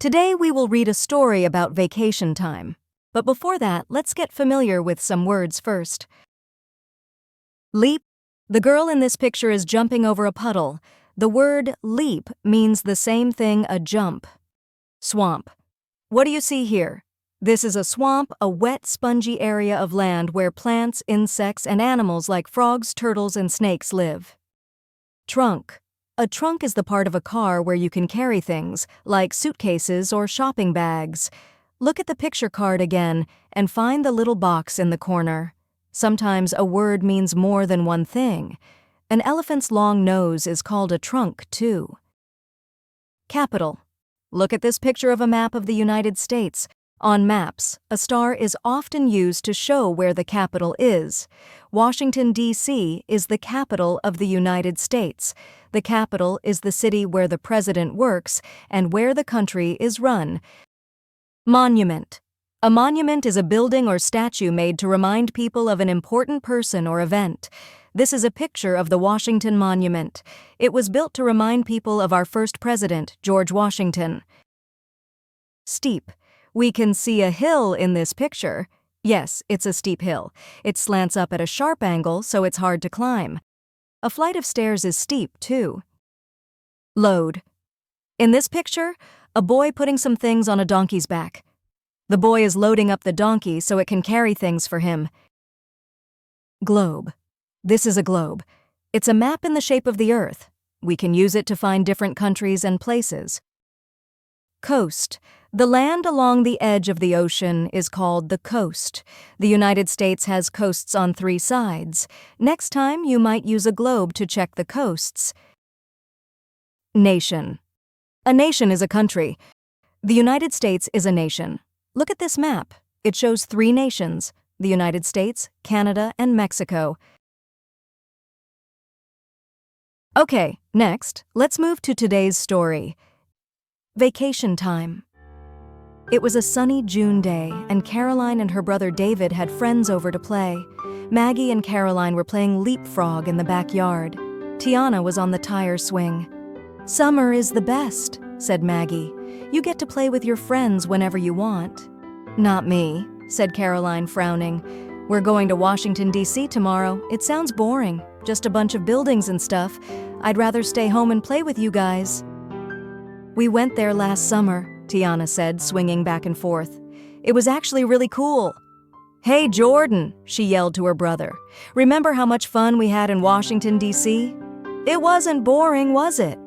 Today we will read a story about vacation time. But before that, let's get familiar with some words first. Leap. The girl in this picture is jumping over a puddle. The word leap means the same thing, a jump. Swamp. What do you see here? This is a swamp, a wet, spongy area of land where plants, insects, and animals like frogs, turtles, and snakes live. Trunk. A trunk is the part of a car where you can carry things, like suitcases or shopping bags. Look at the picture card again and find the little box in the corner. Sometimes a word means more than one thing. An elephant's long nose is called a trunk, too. Capital. Look at this picture of a map of the United States. On maps, a star is often used to show where the capital is. Washington, D.C. is the capital of the United States. The capital is the city where the president works and where the country is run. Monument. A monument is a building or statue made to remind people of an important person or event. This is a picture of the Washington Monument. It was built to remind people of our first president, George Washington. Steep. We can see a hill in this picture. Yes, it's a steep hill. It slants up at a sharp angle, so it's hard to climb. A flight of stairs is steep, too. Load. In this picture, a boy putting some things on a donkey's back. The boy is loading up the donkey so it can carry things for him. Globe. This is a globe. It's a map in the shape of the Earth. We can use it to find different countries and places. Coast. The land along the edge of the ocean is called the coast. The United States has coasts on 3 sides. Next time, you might use a globe to check the coasts. Nation. A nation is a country. The United States is a nation. Look at this map. It shows 3 nations: the United States, Canada, and Mexico. Okay, next, let's move to today's story. Vacation time. It was a sunny June day, and Caroline and her brother David had friends over to play. Maggie and Caroline were playing leapfrog in the backyard. Tiana was on the tire swing. "Summer is the best," said Maggie. "You get to play with your friends whenever you want." "Not me," said Caroline, frowning. "We're going to Washington, D.C. tomorrow. It sounds boring, just a bunch of buildings and stuff. I'd rather stay home and play with you guys." "We went there last summer," Tiana said, swinging back and forth. "It was actually really cool." "Hey, Jordan," she yelled to her brother. "Remember how much fun we had in Washington, D.C.? It wasn't boring, was it?"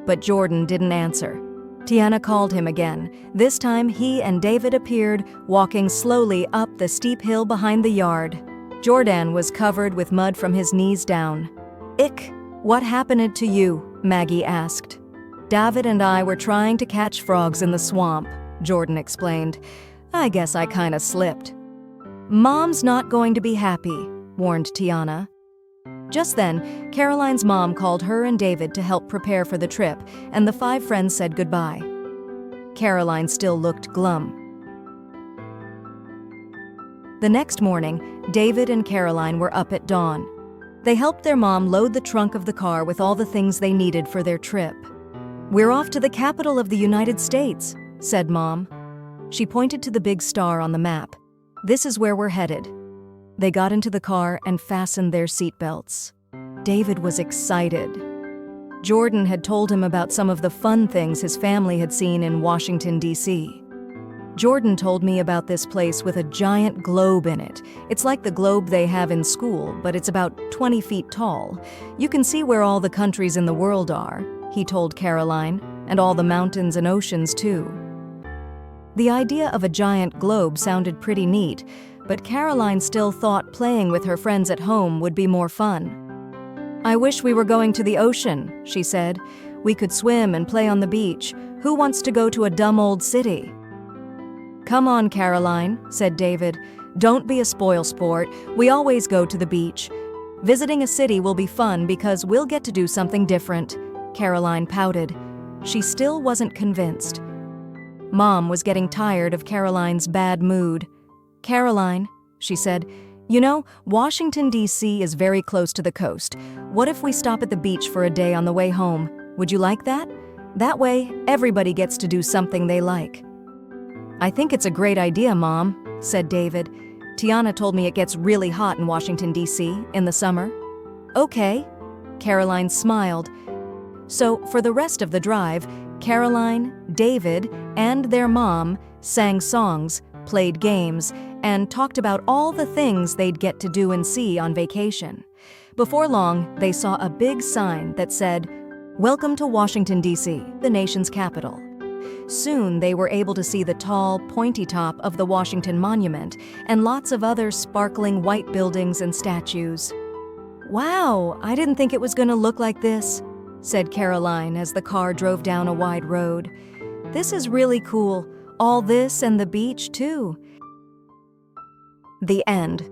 But Jordan didn't answer. Tiana called him again. This time he and David appeared, walking slowly up the steep hill behind the yard. Jordan was covered with mud from his knees down. "Ick, what happened to you?" Maggie asked. "David and I were trying to catch frogs in the swamp," Jordan explained. "I guess I kinda slipped." "Mom's not going to be happy," warned Tiana. Just then, Caroline's mom called her and David to help prepare for the trip, and the 5 friends said goodbye. Caroline still looked glum. The next morning, David and Caroline were up at dawn. They helped their mom load the trunk of the car with all the things they needed for their trip. "We're off to the capital of the United States," said Mom. She pointed to the big star on the map. "This is where we're headed." They got into the car and fastened their seatbelts. David was excited. Jordan had told him about some of the fun things his family had seen in Washington, D.C. "Jordan told me about this place with a giant globe in it. It's like the globe they have in school, but it's about 20 feet tall. You can see where all the countries in the world are," he told Caroline, "and all the mountains and oceans, too." The idea of a giant globe sounded pretty neat, but Caroline still thought playing with her friends at home would be more fun. "I wish we were going to the ocean," she said. "We could swim and play on the beach. Who wants to go to a dumb old city?" "Come on, Caroline," said David. "Don't be a spoilsport. We always go to the beach. Visiting a city will be fun because we'll get to do something different." Caroline pouted. She still wasn't convinced. Mom was getting tired of Caroline's bad mood. "Caroline," she said, "you know, Washington, D.C. is very close to the coast. What if we stop at the beach for a day on the way home? Would you like that? That way, everybody gets to do something they like. I think it's a great idea, Mom, said David. Tiana told me it gets really hot in Washington, D.C. in the summer. Okay, Caroline smiled. So, for the rest of the drive, Caroline, David, and their mom sang songs, played games, and talked about all the things they'd get to do and see on vacation. Before long, they saw a big sign that said, "Welcome to Washington, D.C., the nation's capital." Soon they were able to see the tall, pointy top of the Washington Monument and lots of other sparkling white buildings and statues. "Wow, I didn't think it was going to look like this," said Caroline as the car drove down a wide road. "This is really cool. All this and the beach, too." The end.